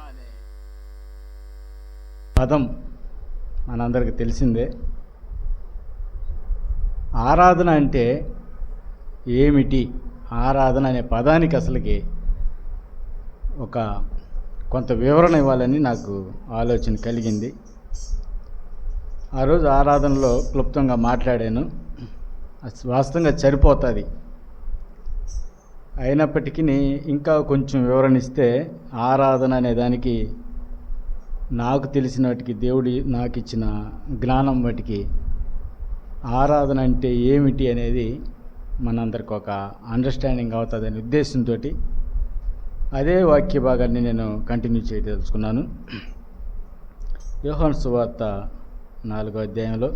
అనే పదం మనందరికీ తెలిసిందే. ఆరాధన అంటే ఏమిటి? ఆరాధన అనే పదానికి అసలుకి కొంత వివరణ ఇవ్వాలని నాకు ఆలోచన కలిగింది. ఆ రోజు ఆరాధనలో క్లుప్తంగా మాట్లాడాను. వాస్తవంగా సరిపోతుంది. అయినప్పటికీ ఇంకా కొంచెం వివరణ ఇస్తే, ఆరాధన అనే దానికి నాకు తెలిసిన వాటికి, దేవుడి నాకు ఇచ్చిన జ్ఞానం వాటికి ఆరాధన అంటే ఏమిటి అనేది మనందరికి ఒక అండర్స్టాండింగ్ అవుతుందనే ఉద్దేశంతో అదే వాక్య భాగాన్ని నేను కంటిన్యూ చేయదలుచుకున్నాను. యోహాను సువార్త 4వ అధ్యాయంలో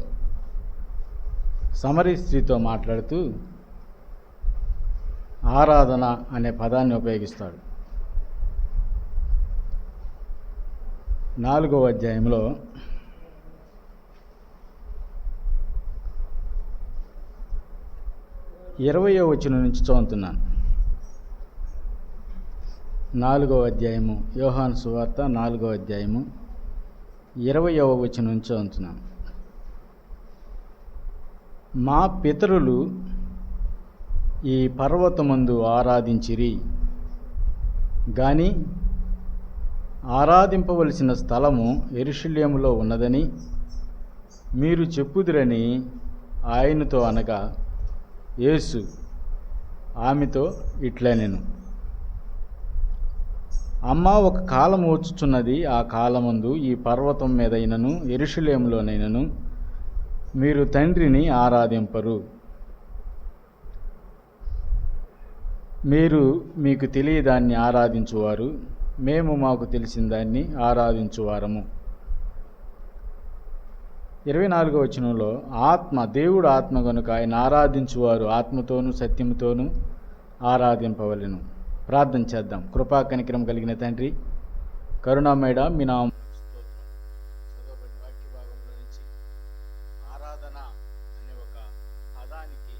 సమరీ స్త్రీతో మాట్లాడుతూ ఆరాధన అనే పదాన్ని ఉపయోగిస్తాడు. 4వ అధ్యాయంలో 20వ వచనం నుంచి చదువుతున్నాను. 4వ అధ్యాయము, యోహాను సువార్త 4వ అధ్యాయము 20వ వచనం నుంచి చదువుతున్నాను. మా పితరులు ఈ పర్వతమందు ఆరాధించిరి, గాని ఆరాధింపవలసిన స్థలము యెరూషలేములో ఉన్నదని మీరు చెప్పుదురని ఆయనతో అనగా, యేసు ఆమెతో ఇట్లనెను, అమ్మా, ఒక కాలము వచ్చుచున్నది, ఆ కాలమందు ఈ పర్వతం మీదైనను యెరూషలేములోనైనను మీరు తండ్రిని ఆరాధింపరు. మీరు మీకు తెలియదాన్ని ఆరాధించువారు, మేము మాకు తెలిసిన దాన్ని ఆరాధించువారము. 24వ వచనంలో దేవుడు ఆత్మ కనుక ఆయన ఆరాధించువారు ఆత్మతోనూ సత్యముతోనూ ఆరాధింపవలెను. ప్రార్థన చేద్దాం. కృపా కనికరం కలిగిన తండ్రి, కరుణామయుడ, మీ నామమునకు స్తోత్రం. చదవబడిన వాక్య భాగంలో నుంచి ఆరాధన అనే ఒక పదానికి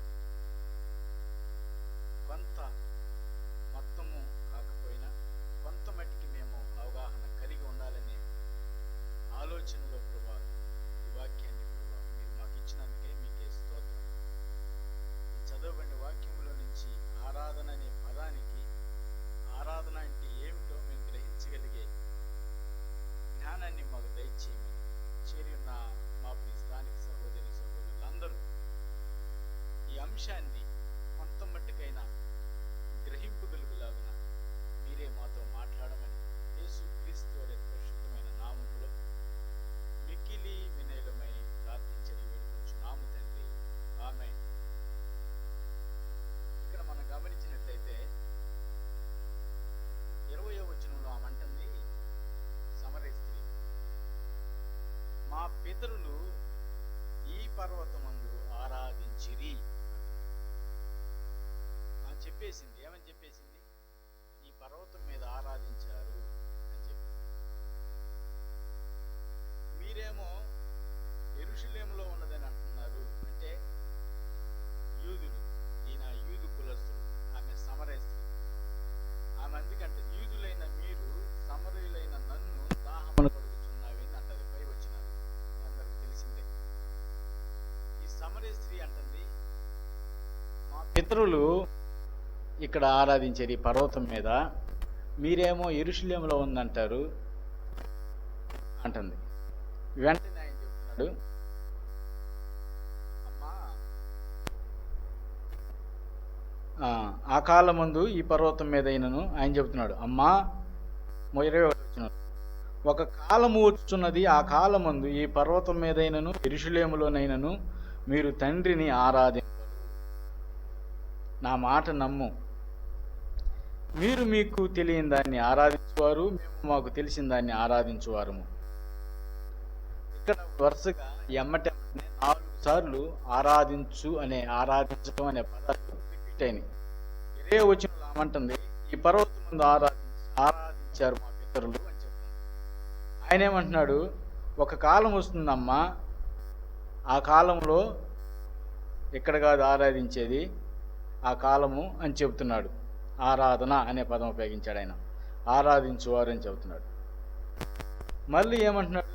కొంత మొత్తము కాకపోయినా కొంత మట్టికి మేము అవగాహన కలిగి ఉండాలనే ఆలోచనలో ప్రభా ఈ వాక్యాన్ని ప్రభా మీరు మాకు ఇచ్చినందుకే మీకే స్తోత్రం. ఈ చదవబడిన వాక్యములో నుంచి ఆరాధన అనే పదానికి, ఆరాధన అంటే ఏమిటో మేము గ్రహించగలిగే జ్ఞానాన్ని మాకు దయచేయమని చేరి ఉన్న మా ప్రియ స్థానిక సహోదరులందరూ ఈ అంశాన్ని కొంత మట్టుకైనా గ్రహింపగలుగులాగున మీరే మాతో మాట్లాడమని యేసు క్రీస్తు వారి పరిశుద్ధమైన నామములో మిక్కిలి వినయమై ప్రార్థించని వేడుకొంచున్నాము తండ్రి, ఆమేన్. ఇక్కడ మనం గమనించినట్లయితే 20వ వచనంలో ఆమంటుంది, సమరీ స్త్రీ, మా పితరులు ఈ పర్వతమందు ఆరాధించిరి అని చెప్పేసింది. ఏమని చెప్పేసింది? ఈ పర్వతం మీద ఆరాధించారు అని చెప్పి. మీరేమో యెరూషలేములో ఉన్నదని అంటున్నారు. అంటే యూదులు, ఈయన యూదు కులస్తుడు, ఆమె సమరీ స్త్రీ. ఆమె అందుకంటే యూదులైన మీరు సమరయులైన నన్ను దాహమును కలుగుచున్నావి అని అంటది. పై వచ్చినారు అందరికి తెలిసిందే. ఈ సమరీ స్త్రీ అంటుంది, మా పితరులు ఇక్కడ ఆరాధించారు ఈ పర్వతం మీద, మీరేమో యెరూషలేములో ఉందంటారు అంటుంది. వెంటనే ఆయన చెప్తున్నాడు, అమ్మా, ఆ కాలమందు ఈ పర్వతం మీద అయినను, ఆయన చెప్తున్నాడు, అమ్మా, 20వ వచనం, ఒక కాలము వచ్చున్నది, ఆ కాలమందు ఈ పర్వతం మీదైనను యెరూషలేములోనైనను మీరు తండ్రిని ఆరాధింపరు. నా మాట నమ్ము. మీరు మీకు తెలియని దాన్ని ఆరాధించువారు, మేము మాకు తెలిసిన దాన్ని ఆరాధించువారము. ఇక్కడ వరుసగా ఎమ్మటెమ్మటనే 4 సార్లు ఆరాధించటం అనే పదాలు రిపీట్ అయినాయి. ఇదే వచనంలో ఏమంటుంది, ఈ పర్వతం ముందు ఆరాధించారు మా పితరులు అని చెప్తుంది. ఆయన ఏమంటున్నాడు, ఒక కాలం వస్తుందమ్మా, ఆ కాలంలో ఇక్కడ కాదు ఆరాధించేది, ఆ కాలము అని చెబుతున్నాడు. ఆరాధన అనే పదం ఉపయోగించాడు ఆయన. ఆరాధించువారు అని చెబుతున్నాడు. మళ్ళీ ఏమంటున్నాడు,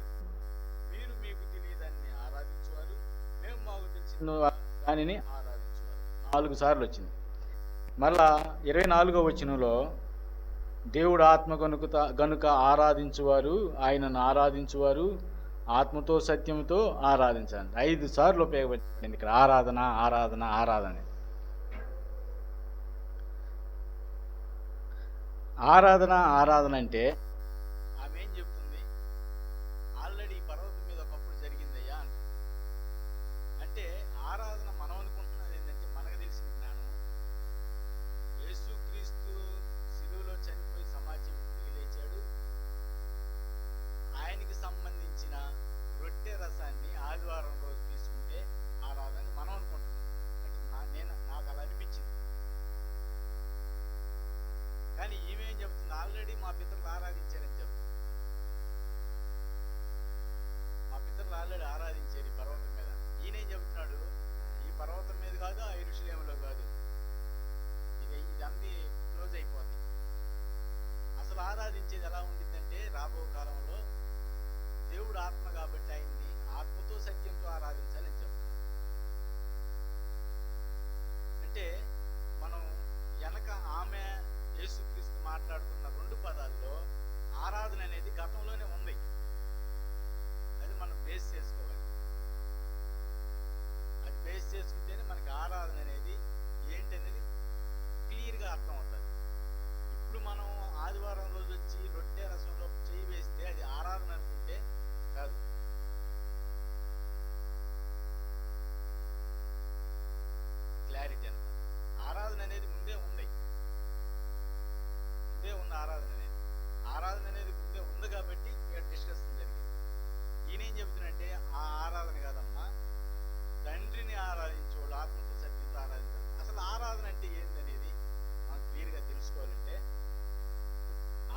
మీరు మీకు తెలియదాన్ని ఆరాధించేవారు, మేము మాకు తెలిసిన దానిని ఆరాధించేవారు. 4 సార్లు వచ్చింది. మళ్ళా 24వ వచనంలో దేవుడు ఆత్మ గనుక ఆరాధించువారు, ఆయనను ఆరాధించువారు ఆత్మతో సత్యంతో ఆరాధించాలి. 5 సార్లు ఉపయోగపడింది ఇక్కడ ఆరాధన ఆరాధన ఆరాధన. ఆరాధన ఆరాధన అంటే ఆమె ఏం చెప్తుంది, ఆల్రెడీ పర్వతం మీద ఒకప్పుడు జరిగిందయ్యా అంట. అంటే ఆరాధన మనం అనుకుంటున్నది ఏంటంటే, మనకు తెలిసిన జ్ఞానం యేసుక్రీస్తు శిలువలో చనిపోయి సమాజం తిరిగి లేచాడు, ఆయనకి సంబంధించిన రొట్టె రసాన్ని ఆదివారం రోజు తీసుకుంటే ఆరాధన మనం అనుకుంటున్నాం. అంటే నాకు అలా అనిపించింది. కానీ ఈమెం చెప్తుంది, ఆల్రెడీ మా పితరులు ఆరాధించారని చెప్తుంది. మా పితరులు ఆల్రెడీ ఆరాధించారు ఈ పర్వతం మీద. ఈయనేం చెబుతున్నాడు, ఈ పర్వతం మీద కాదు, ఆ యెరూషలేములో కాదు, ఇదంతా క్లోజ్ అయిపోద్ది. అసలు ఆరాధించేది ఎలా ఉండిద్దంటే, రాబో కాలంలో దేవుడు ఆత్మ కాబట్టి ఆయన్ని ఆత్మతో సత్యంతో ఆరాధించాలని చెప్తున్నాడు. అంటే మనం వెనక ఆమె యేసుక్రీస్తు మాట్లాడుతున్న 2 పదాల్లో ఆరాధన అనేది గతంలోనే ఉంది. అది మనం బేస్ చేసుకోవాలి. అది బేస్ చేసుకుంటేనే మనకి ఆరాధన అనేది ఏంటనేది క్లియర్గా అర్థం అవుతుంది. ఇప్పుడు మనం ఆదివారం రోజు వచ్చి రొట్టె రసంలో చేయి వేస్తే అది ఆరాధన అనుకుంటే కాదు. క్లారిటీ అన్నమాట. ఆరాధన అనేది ముందే ఉంది. ఆరాధన అనేది ముందే ఉంది కాబట్టి ఇక్కడ డిస్కషన్ జరిగింది. ఈయనేం చెబుతున్నంటే, ఆ ఆరాధన కాదమ్మా, తండ్రిని ఆరాధించేవాళ్ళు ఆత్మతో సత్యంతో ఆరాధించాలి. అసలు ఆరాధన అంటే ఏందనేది మనం క్లియర్గా తెలుసుకోవాలంటే,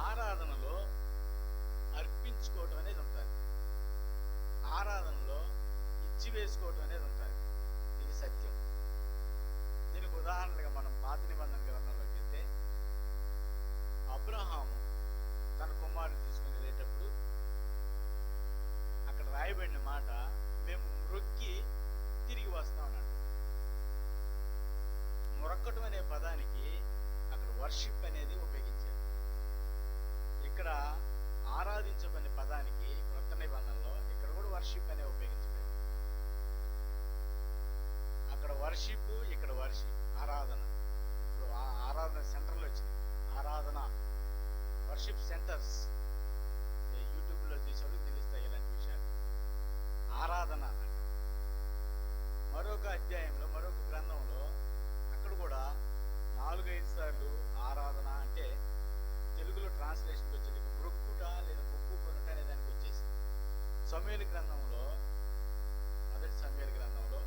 ఆరాధనలో అర్పించుకోవటం అనేది ఉంటుంది, ఆరాధనలో ఇచ్చి వేసుకోవటం అనేది ఉంటుంది. ఇది సత్యం. దీనికి ఉదాహరణగా మనం పాత నిబంధన గ్రంథంలోకి వెళ్తే, అబ్రహాము తన కుమారుని తీసుకుని వెళ్ళేటప్పుడు అక్కడ రాయబడిన మాట, మేము మ్రొక్కి తిరిగి వస్తామన్నాడు. మొరక్కటం అనే పదానికి అక్కడ వర్షిప్ అనేది ఉపయోగించారు. ఇక్కడ ఆరాధించబడిన పదానికి క్రొత్త నిబంధనలో ఇక్కడ కూడా వర్షిప్ అనే ఉపయోగించబడింది. అక్కడ వర్షిప్, ఇక్కడ వర్షిప్, ఆరాధన. ఇప్పుడు ఆరాధన సెంటర్లో వచ్చింది. ఆరాధన వర్షిప్ సెంటర్స్ యూట్యూబ్లో చూసేవాళ్ళకి తెలుస్తాయి ఇలాంటి విషయాలు. ఆరాధన అంటే మరొక అధ్యాయంలో మరొక గ్రంథంలో అక్కడ కూడా 4-5 సార్లు ఆరాధన అంటే తెలుగులో ట్రాన్స్లేషన్కి వచ్చేది మొక్కుట లేదా మొక్కుకొనుట అనే దానికి వచ్చేసింది. సమూయేలు గ్రంథంలో, మొదటి సమూయేలు గ్రంథంలో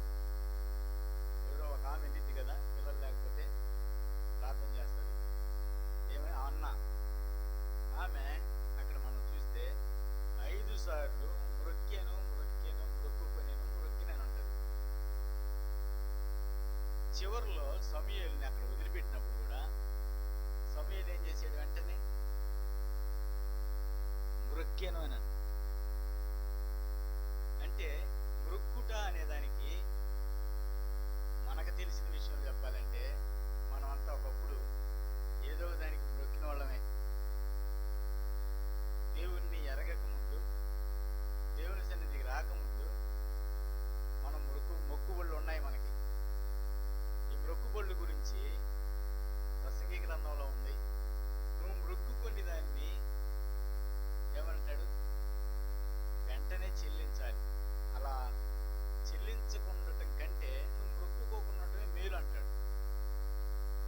ఎవరో ఒక ఆమె నింది కదా, పిల్లలు లేకపోతే ప్రార్థన చేస్తుంది. ఏమైనా అన్న ఆమె అక్కడ మనం చూస్తే 5 సార్లు మొక్కాను మొక్కినని ఉంటుంది. చివరిలో సమూయేలుని అక్కడ వదిలిపెట్టినప్పుడు కూడా సమూయేలు ఏం చేసాడు, వెంటనే మొక్కాను అని. అంటే మొక్కుట అనే దానికి మనకు తెలిసిన విషయం చెప్పాలంటే, మనం అంతా ఒకప్పుడు ఏదో దానికి మొక్కిన వాళ్ళమే. దేవుణ్ణి ఎరగక ముందు, దేవుని సన్నిధికి రాకముందు మనం మొక్కుబళ్ళు ఉన్నాయి మనకి. ఈ మొక్కుబళ్ళు గురించి ప్రసంగి గ్రంథంలో ఉంది. నువ్వు మొక్కుకొని దాన్ని ఏమంటాడు, వెంటనే చెల్లించాలి. అలా చెల్లించకుండటం కంటే నువ్వు మొక్కుకోకుండటమే మేలు అంటాడు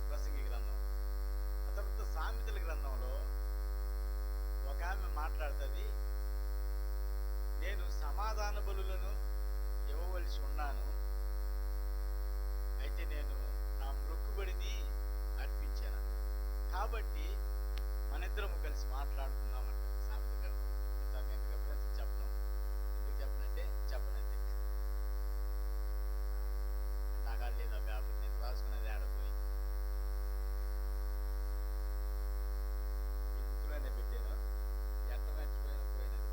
ప్రసంగి గ్రంథం. ఆ తర్వాత సామెతల గ్రంథంలో ఒక ఆమె మాట్లాడుతుంది, నేను సమాధాన బలులను ఇవ్వవలసి ఉన్నాను, అయితే నేను నా మొక్కుబడిని అర్పించాను. కాబట్టి మనిద్దరము కలిసి మాట్లాడుకుందామంట సామెత గ్రంథం. మీకు రెఫరెన్స్ చెప్పను, ఎందుకు చెప్పనంటే చెప్పనంతే, నాకు లేదా పేపర్ నేను రాసుకునేది ఆడపోయి ఈ బుక్లోనే పెట్టాను. ఎట్ట మర్చిపోయినా పోయినది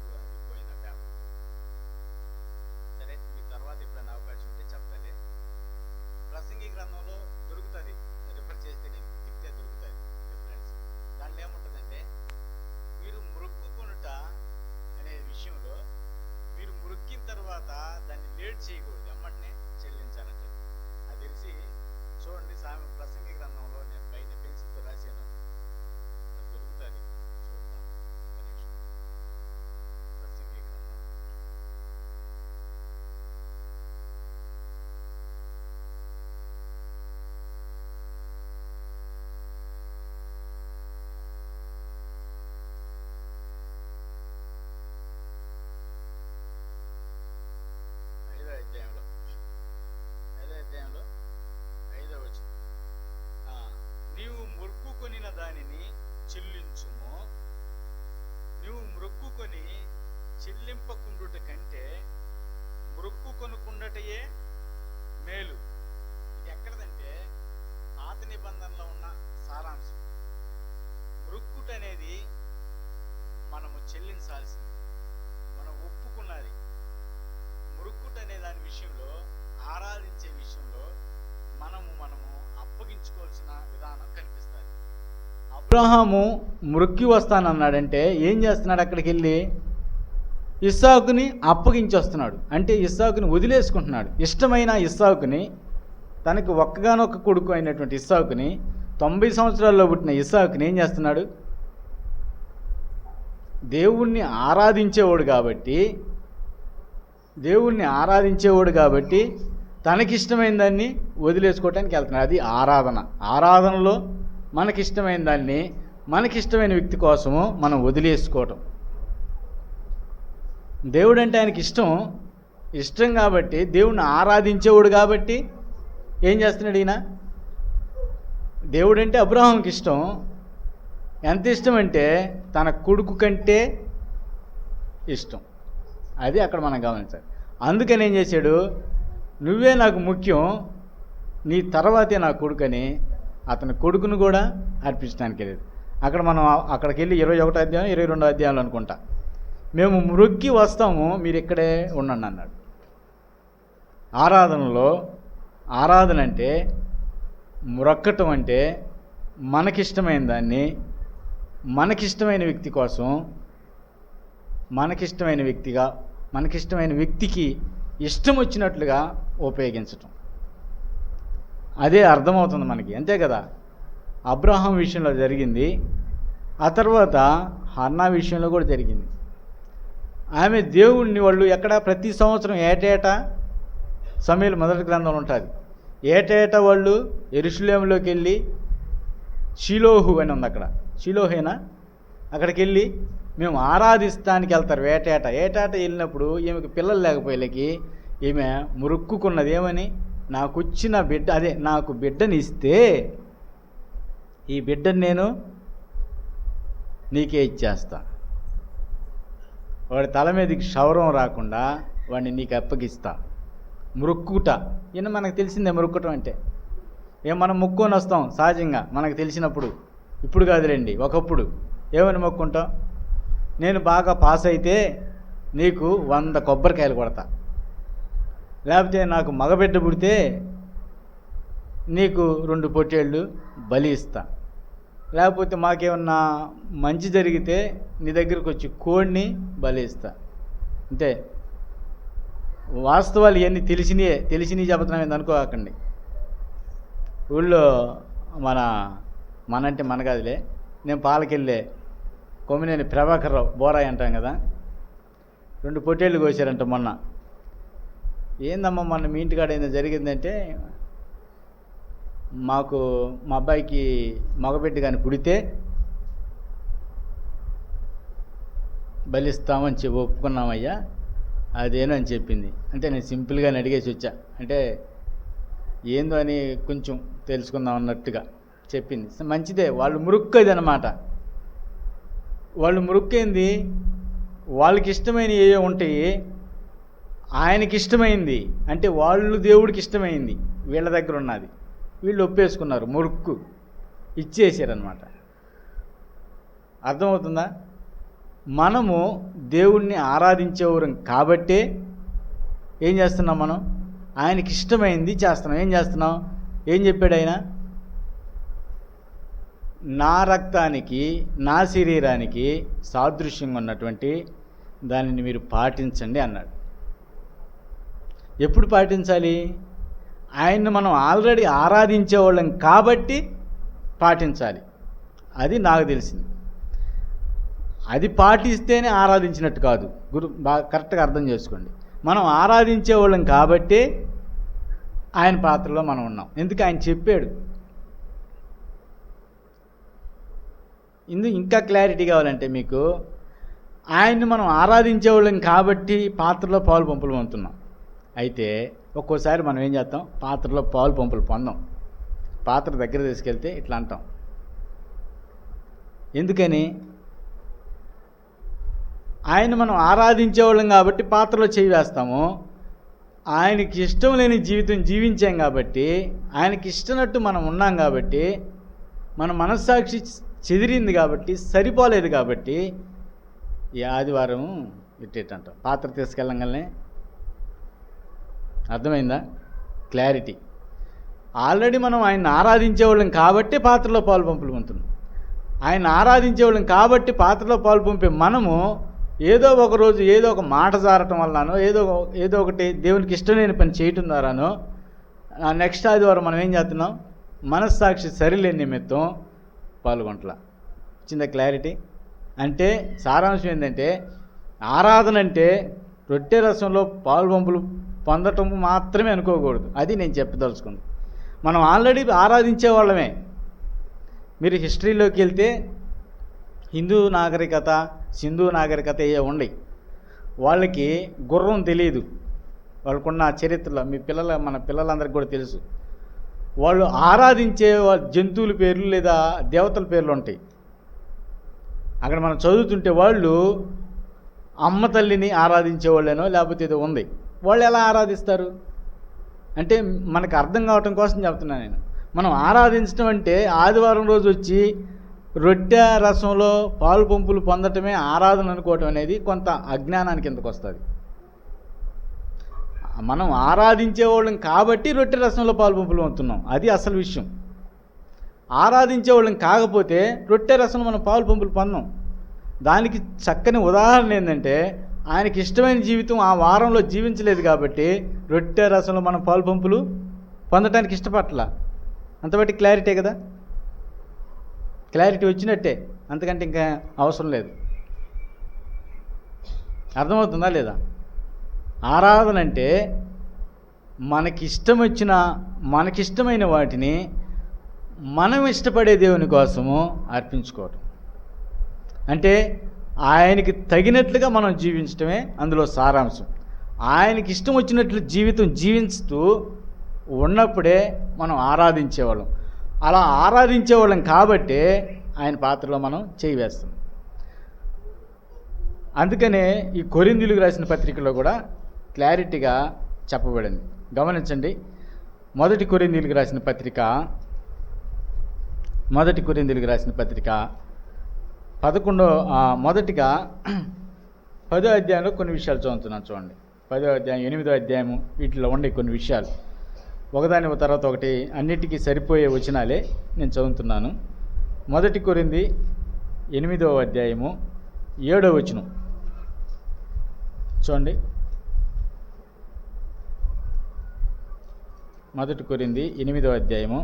అబ్రహాము మ్రొక్కి వస్తానన్నాడంటే ఏం చేస్తున్నాడు? అక్కడికి వెళ్ళి ఇస్సాకుని అప్పగించి వస్తున్నాడు. అంటే ఇస్సాకుని వదిలేసుకుంటున్నాడు. ఇష్టమైన ఇస్సాకుని, తనకి ఒక్కగానొక్క కొడుకు అయినటువంటి ఇస్సాకుని, 90 సంవత్సరాల్లో పుట్టిన ఇస్సాకుని ఏం చేస్తున్నాడు? దేవుణ్ణి ఆరాధించేవాడు కాబట్టి తనకిష్టమైన దాన్ని వదిలేసుకోవటానికి వెళ్తున్నాడు. అది ఆరాధన. ఆరాధనలో మనకిష్టమైన దాన్ని, మనకిష్టమైన వ్యక్తి కోసము మనం వదిలేసుకోవటం. దేవుడు అంటే ఆయనకి ఇష్టం కాబట్టి, దేవుణ్ణి ఆరాధించేవాడు కాబట్టి ఏం చేస్తున్నాడు ఈయన? దేవుడు అంటే అబ్రహాంకి ఇష్టం. ఎంత ఇష్టం అంటే తన కొడుకు కంటే ఇష్టం. అది అక్కడ మనం గమనించాలి. అందుకని ఏం చేశాడు? నువ్వే నాకు ముఖ్యం, నీ తర్వాతే నా కొడుకని అతని కొడుకును కూడా అర్పించడానికి వెళ్ళాడు. అక్కడ మనం అక్కడికి వెళ్ళి 21వ అధ్యాయం 22వ అధ్యాయంలో అనుకుంటా, మేము మ్రొక్కి వస్తాము, మీరు ఇక్కడే ఉండండి అన్నాడు. ఆరాధన అంటే మ్రొక్కటం అంటే మనకిష్టమైన దాన్ని, మనకిష్టమైన వ్యక్తి కోసం, మనకిష్టమైన వ్యక్తికి ఇష్టం వచ్చినట్లుగా ఉపయోగించటం. అదే అర్థమవుతుంది మనకి, అంతే కదా? అబ్రహాం విషయంలో జరిగింది, ఆ తర్వాత హన్నా విషయంలో కూడా జరిగింది. ఆమె దేవుణ్ణి వాళ్ళు ఎక్కడ ప్రతి సంవత్సరం ఏటేటా సమూయేలు మొదటి గ్రంథంలో ఉంటుంది, ఏటేటా వాళ్ళు యెరూషలేములోకి వెళ్ళి షిలోహు అని ఉంది, అక్కడ షిలోహేనా, అక్కడికి వెళ్ళి మేము ఆరాధిస్తానికి వెళ్తారు. ఏటేటా వెళ్ళినప్పుడు ఈమెకి పిల్లలు లేకపోయేకి ఈమె మురుక్కున్నది ఏమని? నాకు వచ్చిన బిడ్డ, అదే నాకు బిడ్డని ఇస్తే ఈ బిడ్డని నేను నీకే ఇచ్చేస్తా, వాడి తల మీదకి క్షౌరం రాకుండా వాడిని నీకు అప్పగిస్తా. మురుక్కుట, ఈయన మనకు తెలిసిందే మురుక్కటం అంటే. మనం మొక్కుకొని వస్తాం సహజంగా మనకు తెలిసినప్పుడు. ఇప్పుడు కాదులేండి, ఒకప్పుడు ఏమని మొక్కుంటాం? నేను బాగా పాస్ అయితే నీకు 100 కొబ్బరికాయలు కొడతా, లేకపోతే నాకు మగబిడ్డ పుడితే నీకు 2 పొట్టేళ్ళు బలి ఇస్తా, లేకపోతే మాకేమన్నా మంచి జరిగితే నీ దగ్గరకు వచ్చి కోడిని బలి ఇస్తా. అంతే. వాస్తవాలు ఇవన్నీ తెలిసినవి చెబుతున్నాం ఏంది అనుకోకండి. ఊళ్ళో మనంటే మన కాదులే, నేను పాలకెళ్ళే కొమ్మినేని ప్రభాకర్ రావు బోరాయి అంటాం కదా, 2 పొట్టేళ్ళు కోసారంట మొన్న. ఏందమ్మా మొన్న మీ ఇంటికాడ ఏందో జరిగిందంటే, మా అబ్బాయికి మగబిడ్డ కానీ పుడితే బలిస్తామని ఒప్పుకున్నామయ్యా, అదేనో అని చెప్పింది. అంటే నేను సింపుల్గానే అడిగేసి వచ్చా, అంటే ఏందో అని కొంచెం తెలుసుకుందాం అన్నట్టుగా చెప్పింది. మంచిదే, వాళ్ళు మురుక్కది అనమాట. వాళ్ళు మురుక్కేంది, వాళ్ళకి ఇష్టమైన ఏవో ఉంటాయి, ఆయనకి ఇష్టమైంది అంటే వాళ్ళు దేవుడికి ఇష్టమైంది వీళ్ళ దగ్గర ఉన్నది, వీళ్ళు ఒప్పేసుకున్నారు, మురుక్కు ఇచ్చేసారనమాట. అర్థమవుతుందా? మనము దేవుణ్ణి ఆరాధించేవారం కాబట్టే ఏం చేస్తున్నాం? మనం ఆయనకి ఇష్టమైంది చేస్తున్నాం. ఏం చేస్తున్నాం? ఏం చెప్పాడు ఆయన? నా రక్తానికి, నా శరీరానికి సాదృశ్యంగా ఉన్నటువంటి దానిని మీరు పాటించండి అన్నాడు. ఎప్పుడు పాటించాలి? ఆయన్ని మనం ఆల్రెడీ ఆరాధించేవాళ్ళం కాబట్టి పాటించాలి. అది నాకు తెలిసింది. అది పాటిస్తేనే ఆరాధించినట్టు కాదు. బాగా కరెక్ట్గా అర్థం చేసుకోండి. మనం ఆరాధించేవాళ్ళం కాబట్టే ఆయన పాత్రలో మనం ఉన్నాం. ఎందుకు? ఆయన చెప్పాడు. ఇంకా క్లారిటీ కావాలంటే మీకు, ఆయన్ని మనం ఆరాధించేవాళ్ళం కాబట్టి పాత్రలో పాలు పంపులు పొందుతున్నాం. అయితే ఒక్కోసారి మనం ఏం చేస్తాం? పాత్రలో పాలు పంపులు పొందాం. పాత్ర దగ్గర తీసుకెళ్తే ఇట్లా అంటాం. ఎందుకని? ఆయన మనం ఆరాధించేవాళ్ళం కాబట్టి పాత్రలో చేయి వేస్తాము. ఆయనకి ఇష్టం లేని జీవితం జీవించాం కాబట్టి, ఆయనకి ఇష్టనట్టు మనం ఉన్నాం కాబట్టి, మన మనస్సాక్షి చెదిరింది కాబట్టి, సరిపోలేదు కాబట్టి ఈ ఆదివారం ఇట్టేటంటాం, పాత్ర తీసుకెళ్ళంగానే. అర్థమైందా? క్లారిటీ. ఆల్రెడీ మనం ఆయన్ని ఆరాధించేవాళ్ళం కాబట్టి పాత్రలో పాలు పంపులు పొందుతున్నాం. ఆయన ఆరాధించేవాళ్ళం కాబట్టి పాత్రలో పాలు పంపే మనము ఏదో ఒక రోజు ఏదో ఒక మాట జారటం వల్లనో ఏదో ఒకటి దేవునికి ఇష్టమైన పని చేయటం ద్వారానో నెక్స్ట్ ఆదివారం మనం ఏం చేస్తున్నాం, మనస్సాక్షి సరిలేని నిమిత్తం పాల్గొంటలా. వచ్చిందా క్లారిటీ? అంటే సారాంశం ఏంటంటే ఆరాధన అంటే రొట్టె రసంలో పాలు పంపులు పొందటం మాత్రమే అనుకోకూడదు. అది నేను చెప్పదలుచుకుంది. మనం ఆల్రెడీ ఆరాధించే వాళ్ళమే. మీరు హిస్టరీలోకి వెళ్తే హిందూ నాగరికత, సింధు నాగరికత ఏ ఉండయి. వాళ్ళకి గుర్రం తెలియదు. వాళ్ళకున్న చరిత్రలో మన పిల్లలందరికీ కూడా తెలుసు. వాళ్ళు ఆరాధించే జంతువుల పేర్లు లేదా దేవతల పేర్లు ఉంటాయి. అక్కడ మనం చదువుతుంటే వాళ్ళు అమ్మ తల్లిని ఆరాధించేవాళ్ళేనో లేకపోతే ఏదో ఉంది. వాళ్ళు ఎలా ఆరాధిస్తారు అంటే మనకు అర్థం కావటం కోసం చెప్తున్నాను నేను. మనం ఆరాధించడం అంటే ఆదివారం రోజు వచ్చి రొట్టె రసంలో పాలు పంపులు పొందటమే ఆరాధన అనుకోవటం అనేది కొంత అజ్ఞానానికి కిందకు వస్తుంది. మనం ఆరాధించేవాళ్ళం కాబట్టి రొట్టె రసంలో పాలు పంపులు పొందుతున్నాం. అది అసలు విషయం. ఆరాధించేవాళ్ళం కాకపోతే రొట్టె రసంలో మనం పాలు పంపులు పొందాం. దానికి చక్కని ఉదాహరణ ఏంటంటే ఆయనకి ఇష్టమైన జీవితం ఆ వారంలో జీవించలేదు కాబట్టి రొట్టె రసంలో మనం పాలు పంపులు పొందడానికి ఇష్టపడలా. అంతబట్టి క్లారిటీ కదా? క్లారిటీ వచ్చినట్టే, అంతకంటే ఇంకా అవసరం లేదు. అర్థమవుతుందా లేదా? ఆరాధన అంటే మనకిష్టమైన వాటిని మనం ఇష్టపడే దేవుని కోసము అర్పించుకోవటం. అంటే ఆయనకి తగినట్లుగా మనం జీవించటమే అందులో సారాంశం. ఆయనకి ఇష్టం వచ్చినట్లు జీవితం జీవిస్తూ ఉన్నప్పుడే మనం ఆరాధించేవాళ్ళం. అలా ఆరాధించేవాళ్ళం కాబట్టే ఆయన పాత్రలో మనం చేయి వేస్తాం. అందుకనే ఈ కొరింథీయులకు రాసిన పత్రికలో కూడా క్లారిటీగా చెప్పబడింది. గమనించండి. మొదటి కొరింథీయులకు రాసిన పత్రిక 10వ అధ్యాయంలో కొన్ని విషయాలు చదువుతున్నాను చూడండి. 10వ అధ్యాయం 8వ అధ్యాయము వీటిలో ఉండే కొన్ని విషయాలు ఒకదాని తర్వాత ఒకటి అన్నిటికీ సరిపోయే వచనాలే నేను చదువుతున్నాను. మొదటి కొరింథీ 8వ అధ్యాయము 7వ వచనం చూడండి. మొదటి కొరింథీ 8వ అధ్యాయము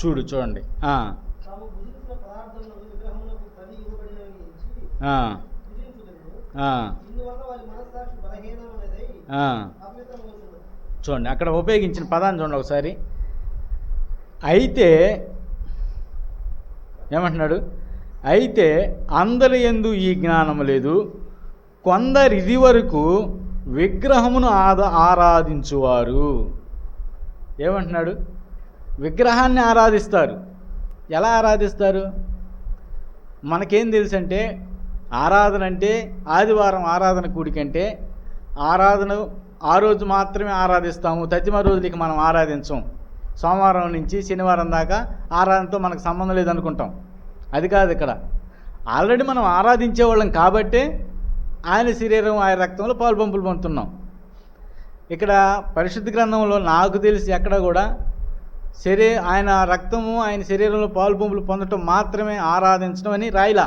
చూడండి. చూడండి అక్కడ ఉపయోగించిన పదాన్ని చూడండి ఒకసారి. అయితే ఏమంటున్నాడు? అయితే అందరి యందు ఈ జ్ఞానము లేదు, కొందరు ఇది వరకు విగ్రహమును ఆరాధించువారు. ఏమంటున్నాడు? విగ్రహాన్ని ఆరాధిస్తారు. ఎలా ఆరాధిస్తారు? మనకేం తెలుసు అంటే ఆరాధన అంటే ఆదివారం ఆరాధన కూడికంటే ఆరాధన ఆ రోజు మాత్రమే ఆరాధిస్తాము, తదిమ రోజులకి మనం ఆరాధించం. సోమవారం నుంచి శనివారం దాకా ఆరాధనతో మనకు సంబంధం లేదనుకుంటాం. అది కాదు. ఇక్కడ ఆల్రెడీ మనం ఆరాధించేవాళ్ళం కాబట్టే ఆయన శరీరం ఆయన రక్తంలో పాలు పంపులు పొందుతున్నాం. ఇక్కడ పరిశుద్ధ గ్రంథంలో నాకు తెలిసి ఎక్కడ కూడా ఆయన రక్తము ఆయన శరీరంలో పాలు పంపులు పొందటం మాత్రమే ఆరాధించడం అని రాయిలా.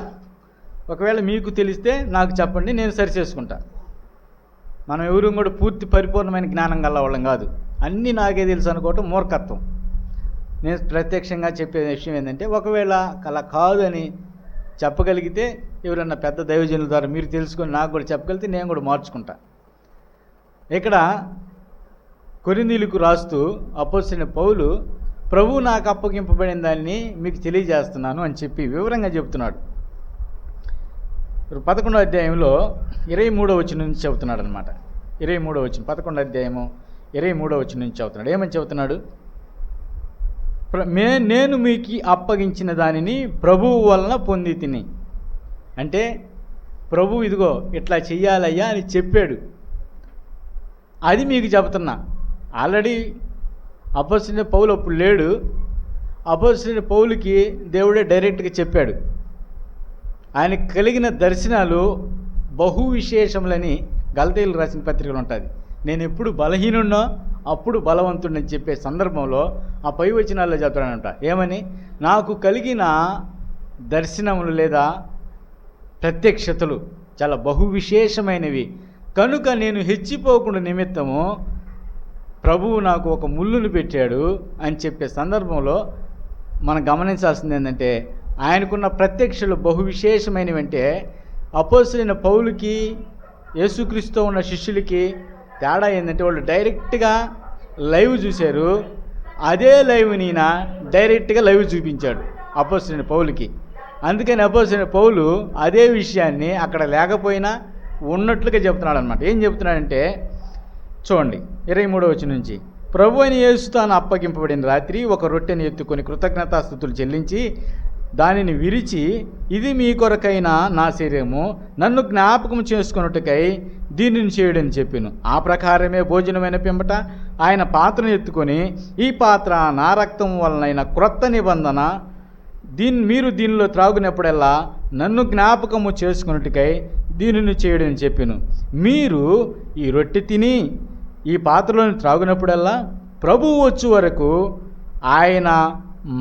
ఒకవేళ మీకు తెలిస్తే నాకు చెప్పండి, నేను సరిచేసుకుంటా. మనం ఎవరు కూడా పూర్తి పరిపూర్ణమైన జ్ఞానం గల వాళ్ళం కాదు. అన్నీ నాకే తెలుసు అనుకోవటం మూర్ఖత్వం. నేను ప్రత్యక్షంగా చెప్పే విషయం ఏంటంటే ఒకవేళ అలా కాదు అని చెప్పగలిగితే ఎవరన్నా పెద్ద దైవజనుల ద్వారా మీరు తెలుసుకొని నాకు కూడా చెప్పగలిగితే నేను కూడా మార్చుకుంటా. ఇక్కడ కొరింథీయులకు రాస్తూ అపోస్తలుడైన పౌలు ప్రభువు నాకు అప్పగింపబడిన దాన్ని మీకు తెలియజేస్తున్నాను అని చెప్పి వివరంగా చెబుతున్నాడు. 11వ అధ్యాయంలో 23వ వచనం నుంచి చెబుతున్నాడు అనమాట. 23వ వచనం 11వ అధ్యాయము 23వ వచనం నుంచి చెబుతున్నాడు. ఏమని చెబుతున్నాడు? నేను మీకు అప్పగించిన దానిని ప్రభువు వలన పొంది తిని. అంటే ప్రభు ఇదిగో ఇట్లా చెయ్యాలయ్యా అని చెప్పాడు, అది మీకు చెబుతున్నా. ఆల్రెడీ అపోస్తలుడైన పౌలు అప్పుడు లేడు. అపోస్తలుడైన పౌలుకి దేవుడే డైరెక్ట్గా చెప్పాడు. ఆయనకు కలిగిన దర్శనాలు బహు విశేషములని గలతీయులకు రాసిన పత్రికలు ఉంటుంది. నేను ఎప్పుడు బలహీనున్నో అప్పుడు బలవంతుడని చెప్పే సందర్భంలో ఆ పై వచనాల్లో చెప్తాడంట. ఏమని? నాకు కలిగిన దర్శనములు లేదా ప్రత్యక్షతలు చాలా బహు విశేషమైనవి కనుక నేను హెచ్చిపోకుండా నిమిత్తము ప్రభువు నాకు ఒక ముళ్ళును పెట్టాడు అని చెప్పే సందర్భంలో మనం గమనించాల్సింది ఏంటంటే, ఆయనకున్న ప్రత్యక్షలు బహు విశేషమైనవి. అంటే అపోస్తలుడైన పౌలుకి యేసుక్రీస్తుతో ఉన్న శిష్యులకి తేడా ఏంటంటే, వాళ్ళు డైరెక్ట్గా లైవ్ చూశారు. అదే లైవ్ని ఈయన డైరెక్ట్గా లైవ్ చూపించాడు అపోస్తలుడైన పౌలుకి. అందుకని అపోస్తలుడైన పౌలు అదే విషయాన్ని అక్కడ లేకపోయినా ఉన్నట్లుగా చెప్తున్నాడు అనమాట. ఏం చెప్తున్నాడంటే చూడండి 23వ వచనం నుంచి, ప్రభు అయిన యేసు తాను అప్పగింపబడిన రాత్రి ఒక రొట్టెని ఎత్తుకొని కృతజ్ఞతాస్తుతులు చెల్లించి దానిని విరిచి, ఇది మీ కొరకైన నా శరీరము, నన్ను జ్ఞాపకం చేసుకొనుటకై దీనిని చేయడని చెప్పాను. ఆ ప్రకారమే భోజనమైన పిమ్మట ఆయన పాత్రను ఎత్తుకొని, ఈ పాత్ర నా రక్తం వలనైన క్రొత్త నిబంధన, మీరు దీనిలో త్రాగునప్పుడల్లా నన్ను జ్ఞాపకము చేసుకున్నట్టుకై దీనిని చేయడని చెప్పాను. మీరు ఈ రొట్టె తిని ఈ పాత్రలోని త్రాగునప్పుడల్లా ప్రభువు వచ్చు వరకు ఆయన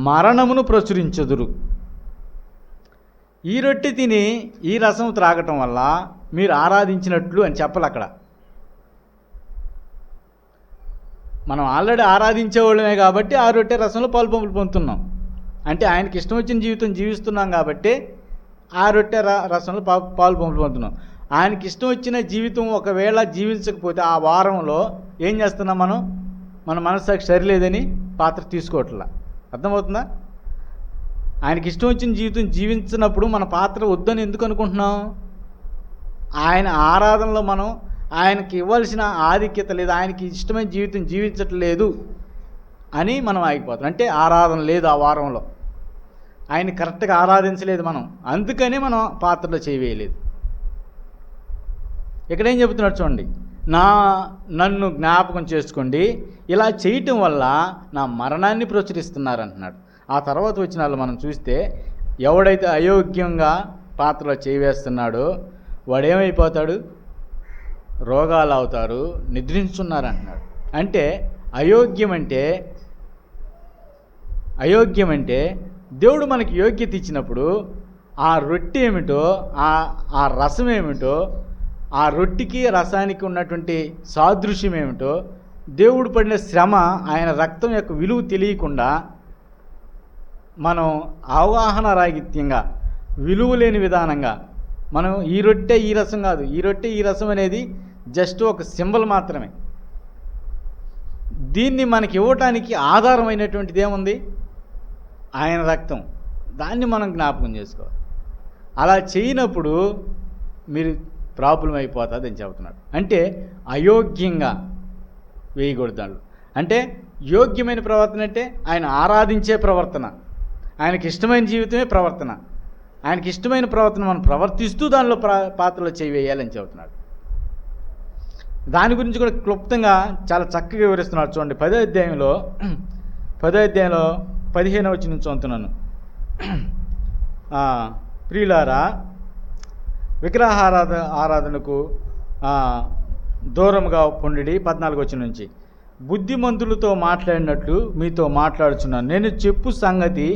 మరణమును ప్రచురించుదురు. ఈ రొట్టె తిని ఈ రసం త్రాగటం వల్ల మీరు ఆరాధించినట్లు అని చెప్పాలి. అక్కడ మనం ఆల్రెడీ ఆరాధించేవాళ్ళమే కాబట్టి ఆ రొట్టె రసంలో పాలు పొందుతున్నాం. అంటే ఆయనకి ఇష్టం వచ్చిన జీవితం జీవిస్తున్నాం కాబట్టి ఆ రొట్టె రసంలో పాలు పొందుతున్నాం. ఆయనకి ఇష్టం వచ్చిన జీవితం ఒకవేళ జీవించకపోతే ఆ వారంలో ఏం చేస్తున్నాం? మన మనస్సాక్షి సరిలేదని పాత్ర తీసుకోవట్లా. అర్థమవుతుందా? ఆయనకి ఇష్టం వచ్చిన జీవితం జీవించినప్పుడు మన పాత్ర వద్దని ఎందుకు అనుకుంటున్నాం? ఆయన ఆరాధనలో మనం ఆయనకి ఇవ్వాల్సిన ఆధిక్యత లేదు, ఆయనకి ఇష్టమైన జీవితం జీవించట్లేదు అని మనం ఆగిపోతాం. అంటే ఆరాధన లేదు ఆ వారంలో, ఆయన కరెక్ట్గా ఆరాధించలేదు మనం, అందుకని మనం పాత్రలో చేయవేయలేదు. ఇక్కడేం చెబుతున్నాడు చూడండి, నన్ను జ్ఞాపకం చేసుకోండి, ఇలా చేయటం వల్ల నా మరణాన్ని ప్రచురిస్తున్నారంటున్నాడు. ఆ తర్వాత వచ్చిన వాళ్ళు మనం చూస్తే, ఎవడైతే అయోగ్యంగా పాత్రలో చేయవేస్తున్నాడో వాడేమైపోతాడు? రోగాలు అవుతారు, నిద్రించున్నారంటున్నాడు. అంటే అయోగ్యం అంటే దేవుడు మనకి యోగ్యత ఇచ్చినప్పుడు ఆ రొట్టె ఏమిటో, ఆ రసం ఏమిటో, ఆ రొట్టెకి రసానికి ఉన్నటువంటి సాదృశ్యం ఏమిటో, దేవుడు పడిన శ్రమ, ఆయన రక్తం యొక్క విలువ తెలియకుండా మనం అవగాహన రాహిత్యంగా, విలువ లేని విధానంగా మనం ఈ రొట్టె ఈ రసం కాదు, ఈ రొట్టె ఈ రసం అనేది జస్ట్ ఒక సింబల్ మాత్రమే. దీన్ని మనకి ఇవ్వటానికి ఆధారమైనటువంటిది ఏముంది? ఆయన రక్తం. దాన్ని మనం జ్ఞాపకం చేసుకోవాలి. అలా చేయనప్పుడు మీరు ప్రాబ్లం అయిపోతుంది అని చెబుతున్నాడు. అంటే అయోగ్యంగా వేయకూడదు దాంట్లో. అంటే యోగ్యమైన ప్రవర్తన అంటే ఆయన ఆరాధించే ప్రవర్తన, ఆయనకి ఇష్టమైన జీవితమే ప్రవర్తన. ఆయనకి ఇష్టమైన ప్రవర్తన మనం ప్రవర్తిస్తూ దానిలో పాత్రలో చేయవేయాలని చెబుతున్నాడు. దాని గురించి కూడా క్లుప్తంగా చాలా చక్కగా వివరిస్తున్నాడు. చూడండి 10వ అధ్యాయంలో 15వ వచనం చదువుతున్నాను. ప్రియులారా, ఆరాధనకు దూరంగా పొండి 14వ వచనం నుంచి, బుద్ధిమంతులతో మాట్లాడినట్లు మీతో మాట్లాడుచున్నాను, నేను చెప్పు సంగతి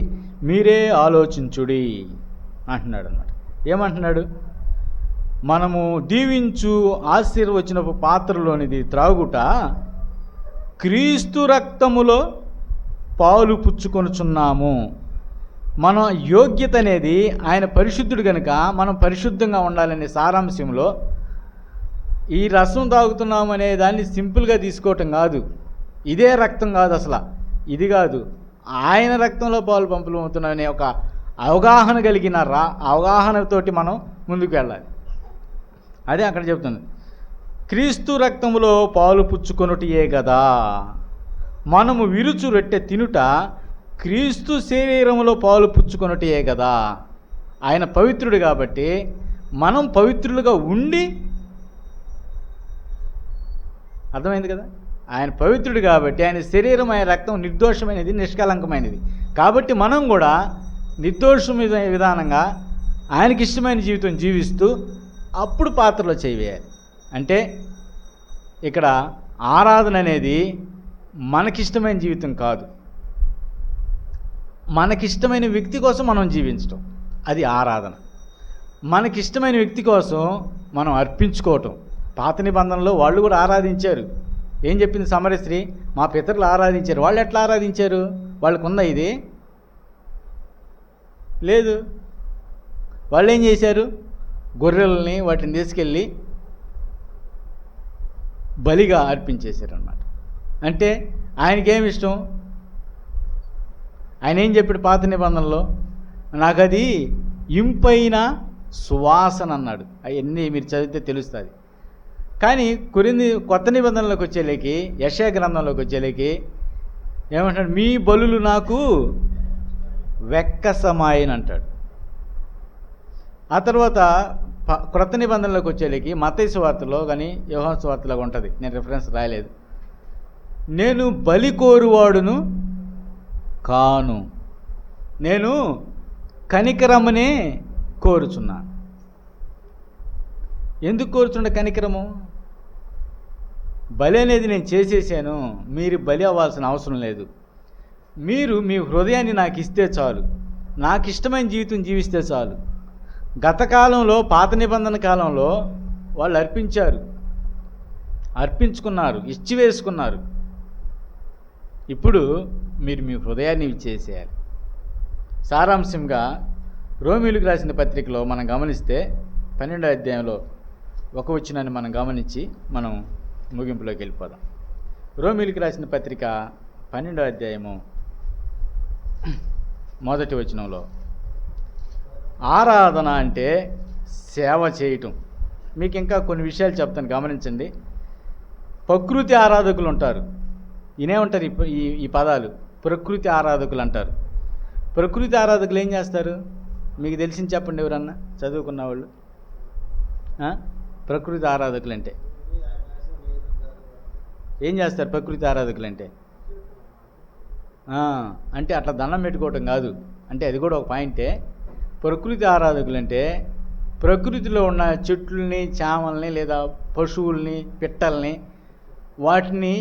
మీరే ఆలోచించుడి అంటున్నాడు అన్నమాట. ఏమంటున్నాడు? మనము దీవించు ఆశీర్వచనపు పాత్రలోనిది త్రాగుట క్రీస్తు రక్తములో పాలు పుచ్చుకొనుచున్నాము. మన యోగ్యత అనేది ఆయన పరిశుద్ధుడు కనుక మనం పరిశుద్ధంగా ఉండాలనే సారాంశంలో ఈ రసం తాగుతున్నాము అనే దాన్ని సింపుల్గా తీసుకోవటం కాదు. ఇదే రక్తం కాదు, అసలు ఇది కాదు, ఆయన రక్తంలో పాలు పంపుతున్నామనే ఒక అవగాహన కలిగిన అవగాహనతోటి మనం ముందుకు వెళ్ళాలి. అదే అక్కడ చెప్తుంది, క్రీస్తు రక్తములో పాలు పుచ్చుకొనుటయే కదా, మనము విరుచు రొట్టె తినుట క్రీస్తు శరీరములో పాలు పుచ్చుకొనుటయే కదా. ఆయన పవిత్రుడు కాబట్టి మనం పవిత్రులుగా ఉండి, అర్థమైంది కదా, ఆయన పవిత్రుడు కాబట్టి ఆయన శరీరం, ఆయన రక్తం నిర్దోషమైనది, నిష్కలంకమైనది. కాబట్టి మనం కూడా నిర్దోషమైన విధానంగా ఆయనకి ఇష్టమైన జీవితం జీవిస్తూ అప్పుడు పాత్రలో చేయవేయాలి. అంటే ఇక్కడ ఆరాధన అనేది మనకిష్టమైన జీవితం కాదు, మనకిష్టమైన వ్యక్తి కోసం మనం జీవించటం, అది ఆరాధన. మనకిష్టమైన వ్యక్తి కోసం మనం అర్పించుకోవటం. పాత నిబంధనలో వాళ్ళు కూడా ఆరాధించారు. ఏం చెప్పింది సమరయ స్త్రీ? మా పితరులు ఆరాధించారు. వాళ్ళు ఎట్లా ఆరాధించారు? వాళ్ళకుందా ఇది? లేదు. వాళ్ళు ఏం చేశారు? గొర్రెల్ని వాటిని తీసుకెళ్ళి బలిగా అర్పించేశారు అన్నమాట. అంటే ఆయనకేమి ఇష్టం? ఆయన ఏం చెప్పాడు పాత నిబంధనలో? నాకు అది ఇంపైన సువాసన అన్నాడు. అవన్నీ మీరు చదివితే తెలుస్తుంది. కానీ కొత్త నిబంధనలోకి వచ్చేలేకి, యెషయా గ్రంథంలోకి వచ్చేలేకి ఏమంటాడు? మీ బలులు నాకు వెక్కసమాయని అంటాడు. ఆ తర్వాత క్రొత్త నిబంధనలోకి వచ్చేలేకి మత్తయి సువార్తలో కానీ యోహాను సువార్తలో ఉంటుంది, నేను రిఫరెన్స్ రాయలేదు. నేను బలి కోరువాడును కాను, నేను కనికరమునే కోరుచున్నాను. ఎందుకు కోరుచుండే కనికరము? బలి అనేది నేను చేసేసాను, మీరు బలి అవ్వాల్సిన అవసరం లేదు. మీరు మీ హృదయాన్ని నాకు ఇస్తే చాలు, నాకు ఇష్టమైన జీవితం జీవిస్తే చాలు. గత కాలంలో, పాత నిబంధన కాలంలో వాళ్ళు అర్పించుకున్నారు, ఇచ్చివేసుకున్నారు. ఇప్పుడు మీరు మీ హృదయాన్ని ఇచ్చేసేయాలి. సారాంశంగా రోమీయులకు రాసిన పత్రికలో మనం గమనిస్తే 12వ అధ్యాయంలో 1 వచనాన్ని మనం గమనించి మనం ముగింపులోకి వెళ్ళిపోదాం. రోమీయులకు రాసిన పత్రిక 12వ అధ్యాయము 1వ వచనంలో ఆరాధన అంటే సేవ చేయటం. మీకు ఇంకా కొన్ని విషయాలు చెప్తాను, గమనించండి. ప్రకృతి ఆరాధకులు ఉంటారు. ఇనే ఉంటారు ఈ పదాలు, ప్రకృతి ఆరాధకులు అంటారు. ప్రకృతి ఆరాధకులు ఏం చేస్తారు? మీకు తెలిసింది చెప్పండి, ఎవరన్నా చదువుకున్న వాళ్ళు. ప్రకృతి ఆరాధకులు అంటే ఏం చేస్తారు? ప్రకృతి ఆరాధకులు అంటే అట్లా దండం పెట్టుకోవటం కాదు. అంటే అది కూడా ఒక పాయింటే. ప్రకృతి ఆరాధకులు అంటే ప్రకృతిలో ఉన్న చెట్లని, చేమల్ని, లేదా పశువుల్ని, పిట్టల్ని, వాటిని,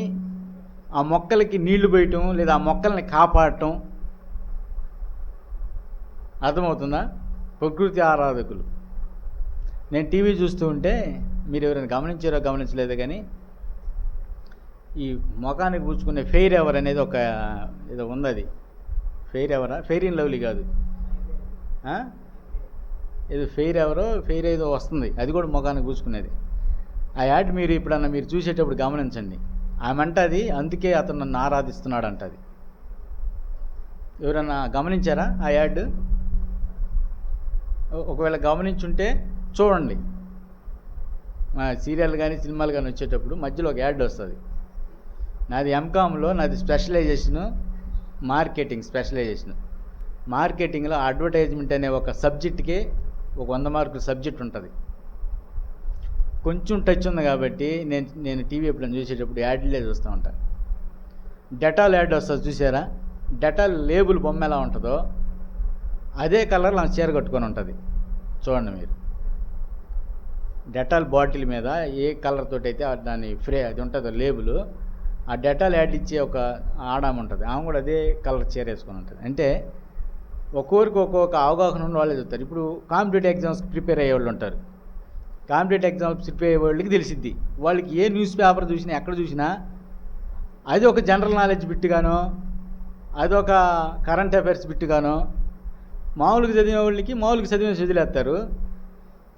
ఆ మొక్కలకి నీళ్లు పోయటం, లేదా ఆ మొక్కల్ని కాపాడటం. అర్థమవుతుందా? ప్రకృతి ఆరాధకులు. నేను టీవీ చూస్తూ ఉంటే, మీరు ఎవరైనా గమనించారో గమనించలేదో కానీ, ఈ ముఖానికి పూసుకునే ఫెయిర్ ఎవర్ అనేది ఒక ఏదో ఉంది. అది ఫెయిర్ ఎవరా? ఫెయిర్ ఇన్ లవ్లీ కాదు, ఏదో ఫెయిర్ ఏదో వస్తుంది, అది కూడా ముఖానికి పూసుకునేది. ఆ యాడ్ మీరు ఇప్పుడన్నా మీరు చూసేటప్పుడు గమనించండి. ఆమె అంటది, అందుకే అతను నన్ను ఆరాధిస్తున్నాడు అంటది. ఎవరన్నా గమనించారా ఆ యాడ్? ఒకవేళ గమనించుంటే చూడండి. మా సీరియల్ కానీ సినిమాలు కానీ వచ్చేటప్పుడు మధ్యలో ఒక యాడ్ వస్తుంది. నాది ఎంకామ్లో, నాది స్పెషలైజేషను మార్కెటింగ్ స్పెషలైజేషన్. మార్కెటింగ్లో అడ్వర్టైజ్మెంట్ అనే ఒక సబ్జెక్ట్కి ఒక 100 మార్కుల సబ్జెక్ట్ ఉంటుంది. కొంచెం టచ్ ఉంది కాబట్టి నేను టీవీ ఎప్పుడైనా చూసేటప్పుడు యాడ్లే చూస్తూ ఉంటాను. డెటాల్ యాడ్ వస్తుంది, చూసారా? డెటాల్ లేబుల్ బొమ్మ ఎలా ఉంటుందో అదే కలర్లో ఆమె చీర కట్టుకొని ఉంటుంది. చూడండి మీరు. డెటాల్ బాటిల్ మీద ఏ కలర్ తోటి అయితే దాని అది ఉంటుందో లేబుల్, ఆ డెటాల్ యాడ్ ఇచ్చే ఒక ఆడాము ఉంటుంది, ఆమె కూడా అదే కలర్ చీర వేసుకొని ఉంటుంది. అంటే ఒక్కొక్కరికి ఒక్కొక్క అవగాహన ఉన్న వాళ్ళే చెప్తారు. ఇప్పుడు కాంపిటేటివ్ ఎగ్జామ్స్ ప్రిపేర్ అయ్యే వాళ్ళు ఉంటారు. కాంపిటేటివ్ ఎగ్జామ్స్ ప్రిపేర్ అయ్యే వాళ్ళకి తెలిసిద్ది. వాళ్ళకి ఏ న్యూస్ పేపర్ చూసినా, ఎక్కడ చూసినా అది ఒక జనరల్ నాలెడ్జ్ బిట్టుగానో, అదొక కరెంట్ అఫైర్స్ బిట్టుగానో, మామూలుగా చదివే వాళ్ళకి మామూలుగా చదివేస్తారు.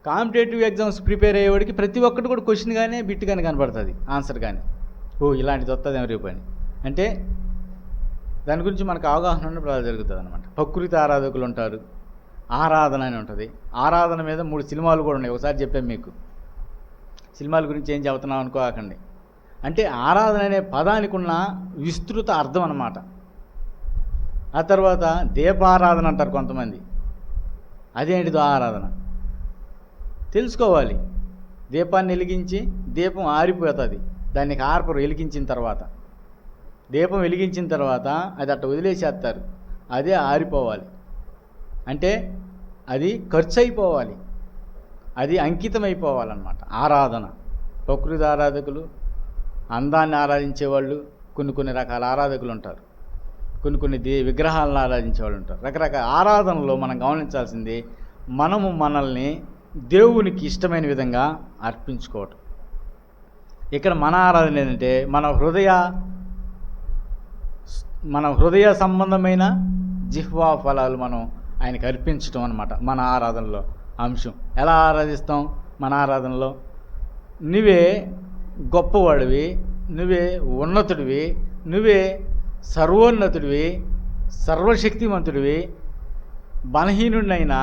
కాంపిటేటివ్ ఎగ్జామ్స్ ప్రిపేర్ అయ్యేవాడికి ప్రతి ఒక్కటి కూడా క్వశ్చన్ కానీ బిట్ కానీ కనపడుతుంది, ఆన్సర్ కానీ. ఇలాంటిది వస్తుంది రేపు అని. అంటే దాని గురించి మనకు అవగాహన ఉన్నప్పుడు అలా జరుగుతుంది అనమాట. ప్రకృతి ఆరాధకులు ఉంటారు, ఆరాధన అని ఉంటుంది. ఆరాధన మీద 3 సినిమాలు కూడా ఉన్నాయి. ఒకసారి చెప్పాను మీకు. సినిమాల గురించి ఏం చెబుతున్నాం అనుకోకండి. అంటే ఆరాధన అనే పదానికి ఉన్న విస్తృత అర్థం అన్నమాట. ఆ తర్వాత దీపారాధన అంటారు కొంతమంది. అదేంటిదో ఆరాధన తెలుసుకోవాలి. దీపాన్ని వెలిగించి దీపం ఆరిపోతుంది, దాన్ని ఆర్పరు వెలిగించిన తర్వాత. దీపం వెలిగించిన తర్వాత అది అట్ట వదిలేసేస్తారు, అదే ఆరిపోవాలి. అంటే అది ఖర్చు అయిపోవాలి, అది అంకితం అయిపోవాలన్నమాట ఆరాధన. ప్రకృతి ఆరాధకులు, అందాన్ని ఆరాధించేవాళ్ళు, కొన్ని రకాల ఆరాధకులు ఉంటారు, కొన్ని విగ్రహాలను ఆరాధించే వాళ్ళు ఉంటారు. రకరకాల ఆరాధనలో మనం గమనించాల్సింది మనము మనల్ని దేవునికి ఇష్టమైన విధంగా అర్పించుకోవటం. ఇక్కడ మన ఆరాధన ఏంటంటే మన హృదయ సంబంధమైన జిహ్వా ఫలాలు మనం ఆయనకి అర్పించటం అన్నమాట మన ఆరాధనలో అంశం. ఎలా ఆరాధిస్తాం? మన ఆరాధనలో నువ్వే గొప్పవాడివి, నువ్వే ఉన్నతుడివి, నువ్వే సర్వోన్నతుడివి, సర్వశక్తిమంతుడివి, బలహీనుడినైనా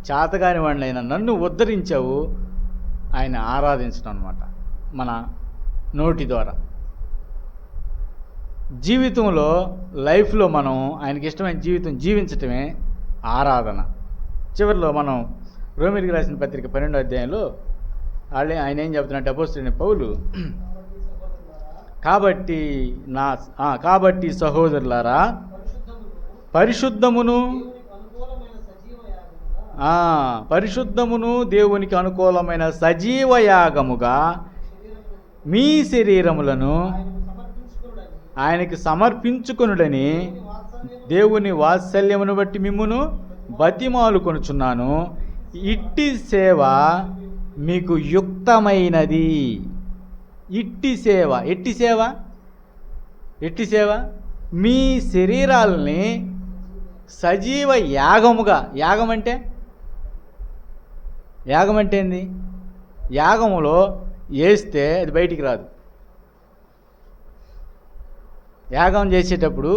చేతగాని వాడినైనా నన్ను ఉద్ధరించావు. ఆయన ఆరాధించడం అన్నమాట మన నోటి ద్వారా. జీవితంలో లైఫ్లో మనం ఆయనకి ఇష్టమైన జీవితం జీవించటమే ఆరాధన. చివరిలో మనం రోమీయులకు రాసిన పత్రిక 12వ అధ్యాయంలో ఆయన ఏం చెబుతున్నట్టు అపోస్తలుడైన పౌలు, కాబట్టి సహోదరులారా పరిశుద్ధమును దేవునికి అనుకూలమైన సజీవ యాగముగా మీ శరీరములను ఆయనకి సమర్పించుకొనుడని దేవుని వాత్సల్యమును బట్టి మిమ్మును బతిమాలుకొనుచున్నాను. ఇట్టి సేవ మీకు యుక్తమైనది. ఎట్టి సేవ మీ శరీరాలని సజీవ యాగముగా. యాగం అంటే ఏంది? యాగములో వేస్తే అది బయటికి రాదు. యాగం చేసేటప్పుడు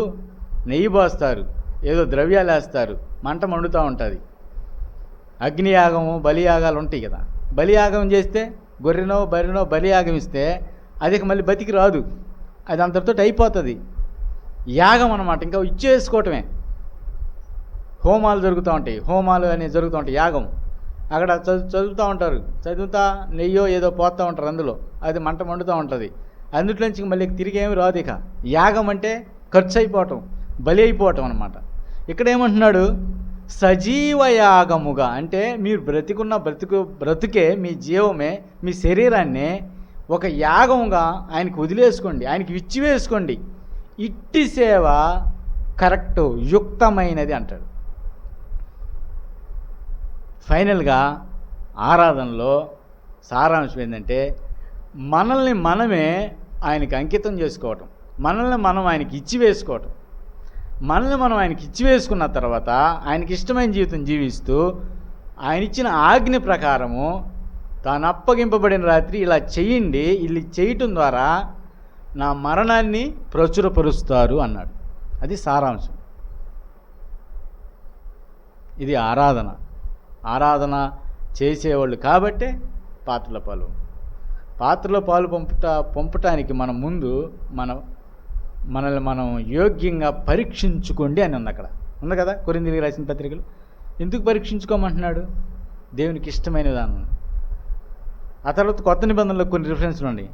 నెయ్యి పోస్తారు, ఏదో ద్రవ్యాలు వేస్తారు, మంట మండుతూ ఉంటుంది. అగ్నియాగము, బలియాగాలు ఉంటాయి కదా. బలియాగం చేస్తే గొర్రెనో బర్రెనో బలియాగం ఇస్తే అది మళ్ళీ బతికి రాదు, అది అంతటితో అయిపోతుంది. యాగం అన్నమాట, ఇంకా ఇచ్చేసుకోవటమే. హోమాలు జరుగుతూ ఉంటాయి, హోమాలు అనేవి జరుగుతూ ఉంటాయి. యాగం అక్కడ చదువుతా నెయ్యో ఏదో పోతూ ఉంటారు అందులో, అది మంట మండుతూ ఉంటుంది. అందులోంచి మళ్ళీ తిరిగి ఏమి రాదు. ఇక యాగం అంటే ఖర్చు అయిపోవటం, బలి అయిపోవటం అన్నమాట. ఇక్కడ ఏమంటున్నాడు? సజీవ యాగముగా. అంటే మీరు బ్రతికున్న బ్రతుకే, మీ జీవమే, మీ శరీరాన్ని ఒక యాగముగా ఆయనకి వదిలేసుకోండి, ఆయనకి ఇచ్చివేసుకోండి. ఇట్టి సేవ కరెక్టు, యుక్తమైనది అంటాడు. ఫైనల్గా ఆరాధనలో సారాంశం ఏంటంటే మనల్ని మనమే ఆయనకి అంకితం చేసుకోవటం, మనల్ని మనం ఆయనకి ఇచ్చివేసుకోవటం. మనల్ని మనం ఆయనకి ఇచ్చివేసుకున్న తర్వాత ఆయనకి ఇష్టమైన జీవితం జీవిస్తూ ఆయన ఇచ్చిన ఆజ్ఞ ప్రకారము తాను అప్పగింపబడిన రాత్రి ఇలా చెయ్యండి, ఇలా చేయటం ద్వారా నా మరణాన్ని ప్రచురపరుస్తారు అన్నాడు. అది సారాంశం. ఇది ఆరాధన చేసేవాళ్ళు కాబట్టే పాత్రలో పాలు పంపటానికి మనం ముందు మనల్ని మనం యోగ్యంగా పరీక్షించుకోండి అని ఉంది. అక్కడ ఉంది కదా కొరింథీయులకు రాసిన పత్రికలు. ఎందుకు పరీక్షించుకోమంటున్నాడు? దేవునికి ఇష్టమైన విధానం. ఆ తర్వాత కొత్త నిబంధనలో కొన్ని రిఫరెన్స్లు ఉన్నాయి.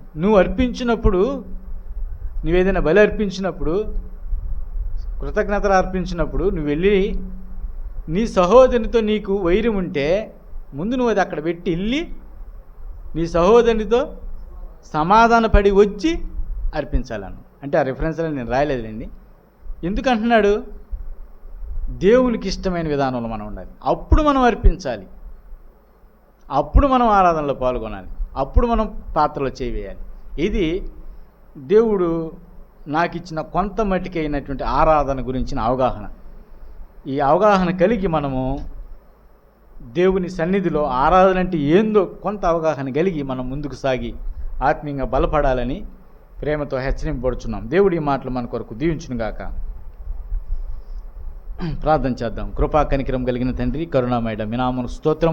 నువ్వేదైనా బలి అర్పించినప్పుడు, కృతజ్ఞతలు అర్పించినప్పుడు నువ్వు వెళ్ళి నీ సహోదరునితో నీకు వైరం ఉంటే ముందు నువ్వు అది అక్కడ పెట్టి వెళ్ళి నీ సహోదరునితో సమాధాన పడి వచ్చి అర్పించాలను. అంటే ఆ రిఫరెన్స్లో నేను రాయలేదండి. ఎందుకు అంటున్నాడు? దేవునికి ఇష్టమైన విధానంలో మనం ఉండాలి, అప్పుడు మనం అర్పించాలి, అప్పుడు మనం ఆరాధనలో పాల్గొనాలి, అప్పుడు మనం పాత్రలో చేయాలి. ఇది దేవుడు నాకు ఇచ్చిన కొంత మట్టికి అయినటువంటి ఆరాధన గురించిన అవగాహన. ఈ అవగాహన కలిగి మనము దేవుని సన్నిధిలో ఆరాధన అంటే ఏందో కొంత అవగాహన కలిగి మనం ముందుకు సాగి ఆత్మీయంగా బలపడాలని ప్రేమతో హెచ్చరింపబడుచున్నాం. దేవుడి మాటలు మన కొరకు దీవించునుగాక. ప్రార్థన చేద్దాం. కృపా కనికరం కలిగిన తండ్రి, కరుణామయుడ, మీ నామమునకు స్తోత్రం.